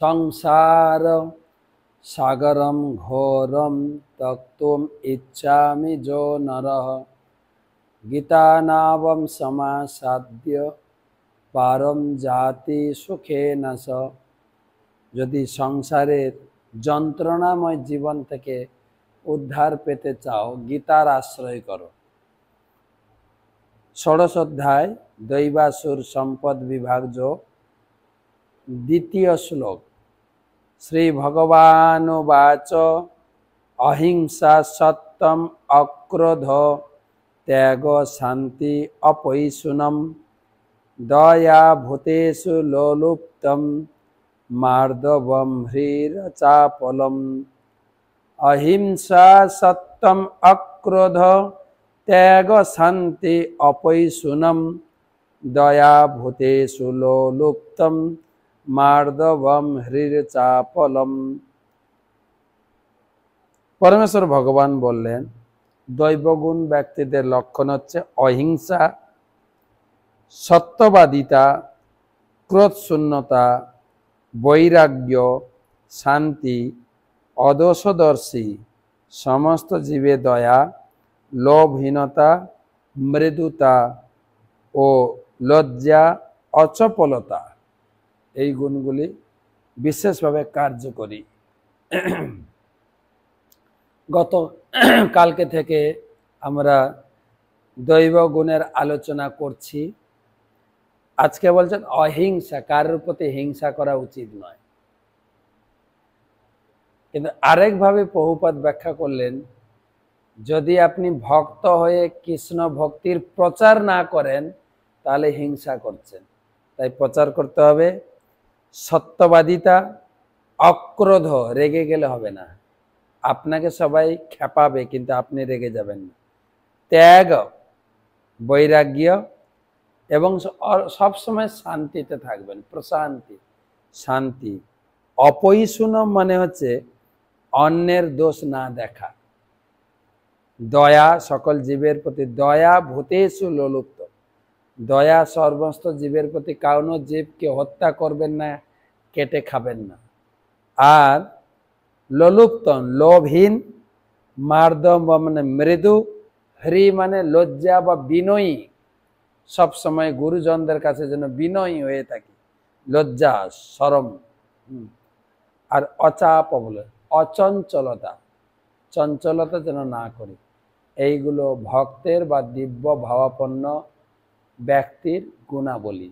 সংসার সাগরম ঘোরম তক্তুম ইচ্ছামি যো নরঃ গীতানাবম সমাসাদ্য পারম জাতি সুখেন স। যদি সংসারের যন্ত্রণাময় জীবন থেকে উদ্ধার পেতে চাও, গীতার আশ্রয় করো। ষোড়শ অধ্যায় দৈবাসুর সম্পদ বিভাগ যোগ, দ্বিতীয় শ্লোক। শ্রী ভগবানুবাচ অহিংসা সত্যম অক্রোধ ত্যাগ শান্তি অপৈশুনম দয়া ভূতেষু লোলুপ্তম মার্দবম হ্রিরচাপলম। অহিংসা সত্যম অক্রোধ ত্যাগ শান্তি অপৈশুনম দয়া ভূতেষু লোলুপ্তম মার্দবম হ্রিরচাপলম। পরমেশ্বর ভগবান বললেন, দৈবগুণ ব্যক্তিদের লক্ষণ হচ্ছে অহিংসা, সত্যবাদিতা, ক্রোধ শূন্যতা, বৈরাগ্য, শান্তি, অদোষদর্শী, সমস্ত জীবে দয়া, লোভহীনতা, মৃদুতা ও লজ্জা, অচপলতা। এই গুণগুলি বিশেষভাবে কার্যকরী। গত কালকে থেকে আমরা দৈব গুণের আলোচনা করছি। আজকে বলছেন অহিংসা, কারোর প্রতি হিংসা করা উচিত নয়। কিন্তু আরেকভাবে প্রভুপাদ ব্যাখ্যা করলেন, যদি আপনি ভক্ত হয়ে কৃষ্ণ ভক্তির প্রচার না করেন তাহলে হিংসা করছেন। তাই প্রচার করতে হবে সত্যবাদিতা, অক্রোধ, রেগে গেলে হবে না, আপনাকে সবাই খেপাবে কিন্তু আপনি রেগে যাবেন না। ত্যাগ, বৈরাগ্য এবং সবসময় শান্তিতে থাকবেন, প্রশান্তি, শান্তি। অপৈশুনম মানে হচ্ছে অন্যের দোষ না দেখা। দয়া, সকল জীবের প্রতি দয়া, ভূতেষু লোলুপ্ত, দয়া সমস্ত জীবের প্রতি, কারণ জীবকে হত্যা করবেন না, কেটে খাবেন না। আর লোলুপ্তন, লোভহীন, মার্দব মানে মৃদু, হ্রি মানে লজ্জা বা বিনয়ী, সবসময় গুরুজনদের কাছে যেন বিনয়ী হয়ে থাকি, লজ্জা শরম। আর অচাপ বলে অচঞ্চলতা, চঞ্চলতা যেন না করি। এইগুলো ভক্তের বা দিব্য ভাবাপন্ন ব্যক্তির গুণাবলী।